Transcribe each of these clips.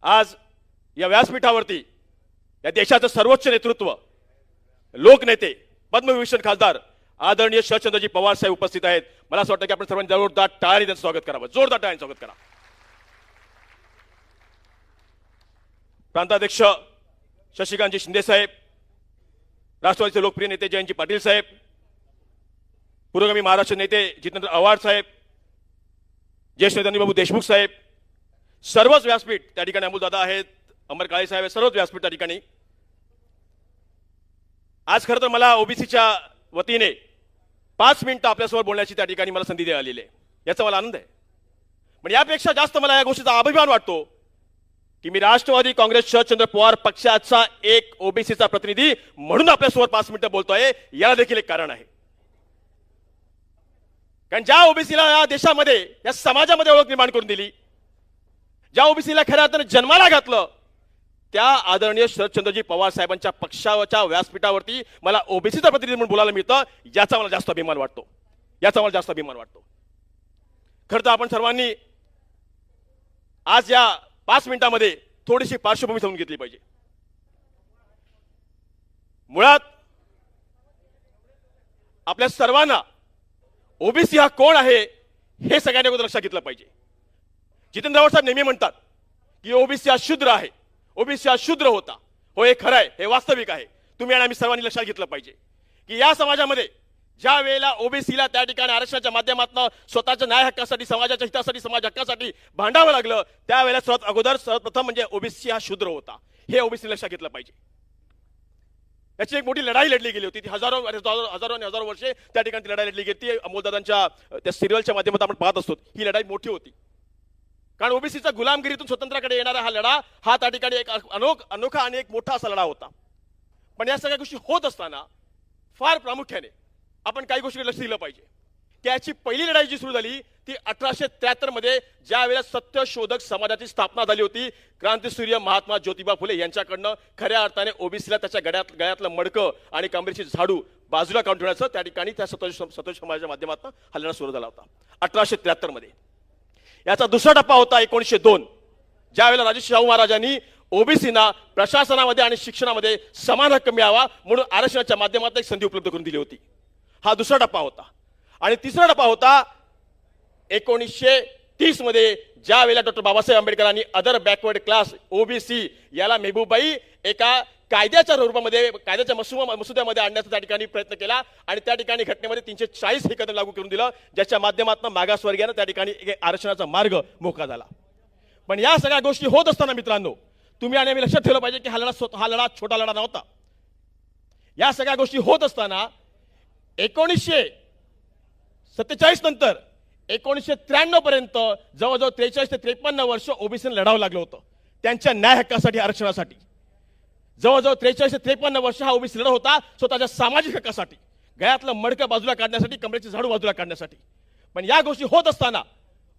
आज या व्यासपीठावरती या देशाचं सर्वोच्च नेतृत्व, लोकनेते, पद्मविभूषण खासदार आदरणीय शरदचंद्रजी पवार साहेब उपस्थित आहेत। मला असं वाटतं की आपण सर्वांनी जोरदार टाळ्यांनी त्यांचं स्वागत करावं, जोरदार टाळ्यांनी स्वागत करा। प्रांताध्यक्ष शशिकांतजी शिंदे साहेब, राष्ट्रवादीचे लोकप्रिय नेते जयंतजी पाटील साहेब, पुरोगामी महाराष्ट्र नेते जितेंद्र आव्हाड साहेब, ज्येष्ठ नेते बाबू देशमुख साहेब, सर्वच व्यासपीठ त्या ठिकाणी, अमोलदादा आहेत, अमर काळे साहेब, सर्वच व्यासपीठ त्या ठिकाणी। आज खरं तर मला ओबीसीच्या वतीने 5 मिनिटं आपल्यासोबत बोलण्याची त्या ठिकाणी मला संधी देण्यात आलेली आहे, याचा मला आनंद आहे। पण यापेक्षा जास्त मला या गोष्टीचा अभिमान वाटतो की मी राष्ट्रवादी काँग्रेस शरदचंद्र पवार पक्षाचा एक ओबीसीचा प्रतिनिधी म्हणून आपल्यासोबत 5 मिनिटं बोलतोय। याला देखील एक कारण आहे, कारण ज्या ओबीसीला या देशामध्ये, या समाजामध्ये ओळख निर्माण करून दिली, ज्या ओबीसीला खऱ्या अर्थाने जन्माला घातलं, त्या आदरणीय शरदचंद्रजी पवार साहेबांच्या पक्षाच्या व्यासपीठावरती मला ओबीसीचा प्रतिनिधी म्हणून बोलायला मिळतं, याचा मला जास्त अभिमान वाटतो, याचा मला जास्त अभिमान वाटतो। खरं तर आपण सर्वांनी आज या 5 मिनिटांमध्ये थोडीशी पार्श्वभूमी समजून घेतली पाहिजे। मुळात आपल्या सर्वांना ओबीसी हा कोण आहे हे सगळ्यांनी अगोदर लक्षात घेतलं पाहिजे। जितेंद्र आव्हाड साहेब नेहमी म्हणतात की ओबीसी हा शूद्र आहे, ओबीसी हा शूद्र होता। हो, हे खरं आहे, हे वास्तविक आहे। तुम्ही आणि आम्ही सर्वांनी लक्षात घेतलं पाहिजे की या समाजामध्ये ज्या वेळेला ओबीसीला त्या ठिकाणी आरक्षणाच्या माध्यमातून स्वतःच्या न्याय हक्कासाठी, समाजाच्या हितासाठी, समाज हक्कासाठी भांडावं लागलं, त्यावेळेला सर्वप्रथम म्हणजे ओबीसी हा शूद्र होता, हे ओबीसी लक्षात घेतलं पाहिजे। याची एक मोठी लढाई लढली गेली होती, ती हजारो आणि हजारो वर्षे त्या ठिकाणी ती लढाई लढली गेली। अमोलदादांच्या त्या सिरियलच्या माध्यमातून आपण पाहत असतो, ही लढाई मोठी होती, कारण ओबीसीचा गुलामगिरीतून स्वतंत्राकडे येणारा हा लढा, हा त्या ठिकाणी एक अनोखा आणि एक मोठा असा लढा होता। पण या सगळ्या गोष्टी होत असताना फार प्रामुख्याने आपण काही गोष्टी लक्ष दिलं पाहिजे की याची पहिली लढाई जी सुरू झाली ती 1873 मध्ये, ज्या वेळेला सत्यशोधक समाजाची स्थापना झाली होती, क्रांतिसूर्य महात्मा ज्योतिबा फुले यांच्याकडनं खऱ्या अर्थाने ओबीसीला त्याच्या गळ्यातलं मडकं आणि कमरेची झाडू बाजूला काढून ठेवण्याचं त्या ठिकाणी त्या सत्यशोधक समाजाच्या माध्यमातून हा लढा सुरू झाला होता 1873 मध्ये। याचा दुसरा टप्पा होता 1902, ज्यावेळेला राजर्षी शाहू महाराजांनी ओबीसीना प्रशासनामध्ये आणि शिक्षणामध्ये समान हक्क मिळावा म्हणून आरक्षणाच्या माध्यमातून एक संधी उपलब्ध करून दिली होती। हा दुसरा टप्पा होता। आणि तिसरा टप्पा होता 1930 मध्ये, ज्या वेळेला डॉक्टर बाबासाहेब आंबेडकरांनी अदर बॅकवर्ड क्लास ओबीसी याला मेहबूबाई एका कायद्याच्या रूपामध्ये, कायद्याच्या मसुद्यामध्ये आणण्याचा त्या ठिकाणी प्रयत्न केला आणि त्या ठिकाणी घटनेमध्ये 340 हे कलम लागू करून दिलं, ज्याच्या माध्यमातून मागासवर्गीयांना त्या ठिकाणी आरक्षणाचा मार्ग मोकळा झाला। पण या सगळ्या गोष्टी होत असताना मित्रांनो, तुम्ही आणि आम्ही लक्षात ठेवलं पाहिजे की हा लढा छोटा लढा नव्हता। या सगळ्या गोष्टी होत असताना 1947 नंतर 1993 पर्यंत जवळजवळ 43 ते 53 वर्ष ओबीसीने लढावं लागलं होतं त्यांच्या न्याय हक्कासाठी, आरक्षणासाठी। जवळजवळ 43 ते 53 वर्ष हा ओबीसी लढा होता स्वतःच्या सामाजिक हक्कासाठी, गळ्यातलं मडकं बाजूला काढण्यासाठी, कमरेची झाडू बाजूला काढण्यासाठी। पण या गोष्टी होत असताना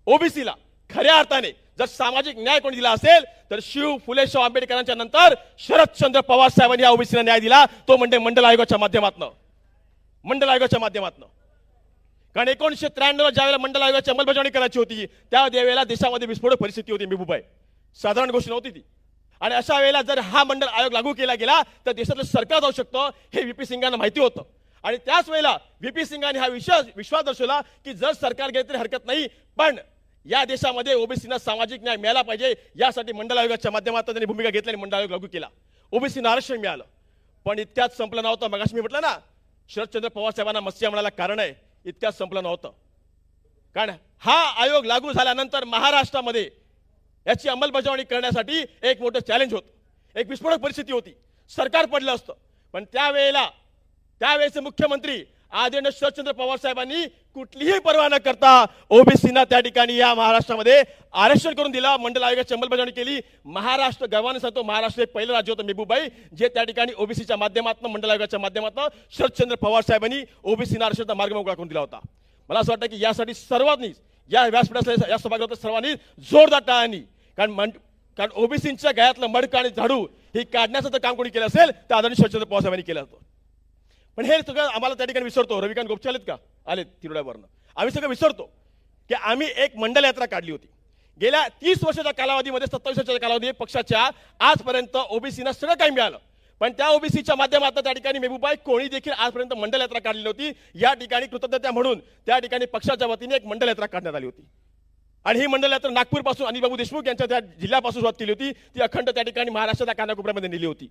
ओबीसीला खऱ्या अर्थाने जर सामाजिक न्याय कोणी दिला असेल तर फुले शाहू आंबेडकरांच्या नंतर शरदचंद्र पवार साहेबांनी या ओबीसीला न्याय दिला, तो म्हणजे मंडल आयोगाच्या माध्यमातून। कारण 1993 ज्यावेळेला मंडल आयोगाची अंमलबजावणी करायची होती, त्या वेळेला देशामध्ये विस्फोटक परिस्थिती होती मेहबूबाई, साधारण गोष्ट नव्हती ती। आणि अशा वेळेला जर हा मंडल आयोग लागू केला गेला तर देशातलं सरकार जाऊ शकतं, हे व्हीपी सिंगांना माहिती होतं। आणि त्याच वेळेला व्हीपी सिंगांनी हा विश्वास दर्शवला की जर सरकार गेले तरी हरकत नाही, पण या देशामध्ये ओबीसीना सामाजिक न्याय मिळाला पाहिजे, यासाठी मंडल आयोगाच्या माध्यमातून त्यांनी भूमिका घेतली आणि मंडल आयोग लागू केला, ओबीसीना आरक्षण मिळालं। पण इतक्यात संपलं नव्हतं। मगाशी मी म्हटलं ना, शरदचंद्र पवार साहेबांना मस्ती म्हणायला कारण आहे, इतक्यात संपलं नव्हतं। कारण हा आयोग लागू झाल्यानंतर महाराष्ट्रामध्ये याची अंमलबजावणी करण्यासाठी एक मोठं चॅलेंज होतं, एक विस्फोटक परिस्थिती होती, सरकार पडलं असतं। पण त्यावेळेचे मुख्यमंत्री आदरणीय शरदचंद्र पवार साहेबांनी कुठलीही पर्वा न करता ओबीसीना त्या ठिकाणी या महाराष्ट्रामध्ये आरक्षण करून दिला, मंडल आयोगाची अंमलबजावणी केली। महाराष्ट्र, गर्वाने सांगतो, महाराष्ट्र एक पहिलं राज्य होतं मेहबूबाई, जे त्या ठिकाणी ओबीसीच्या माध्यमातून, मंडल आयोगाच्या माध्यमातून शरदचंद्र पवार साहेबांनी ओबीसीना आरक्षणाचा मार्ग मोकळा करून दिला होता। मला असं वाटतं की यासाठी सर्वांनी, या व्यासपीठातल्या या सभागृहात सर्वांनी जोरदार टाळ्यांनी, कारण ओबीसींच्या गळ्यातलं मडकं आणि झाडू हे काढण्याचं तर काम कोणी केलं असेल तर आदरणीय शरदचंद्र पवार साहेबांनी केलं होतं। पण हे सगळं आम्हाला त्या ठिकाणी विसरतो। रविकांत गोपचे आलेत का? आलेत तिरोड्यावरनं। आम्ही सगळं विसरतो की आम्ही एक मंडल यात्रा काढली होती, गेल्या 30 वर्षाच्या कालावधीमध्ये 27 वर्षाच्या कालावधीमध्ये पक्षाच्या आजपर्यंत ओबीसीना सगळं काही मिळालं, पण त्या ओबीसीच्या माध्यमातून त्या ठिकाणी मेहबूबाई कोणी देखील आजपर्यंत मंडल यात्रा काढली नव्हती. या ठिकाणी कृतज्ञता म्हणून त्या ठिकाणी पक्षाच्या वतीने एक मंडल यात्रा काढण्यात आली होती आणि ही मंडल यात्रा नागपूरपासून अनिल बाबू देशमुख यांच्या त्या जिल्ह्यापासून सुरुवात केली होती. ती अखंड त्या ठिकाणी महाराष्ट्राच्या कानाकोपऱ्यामध्ये नेली होती.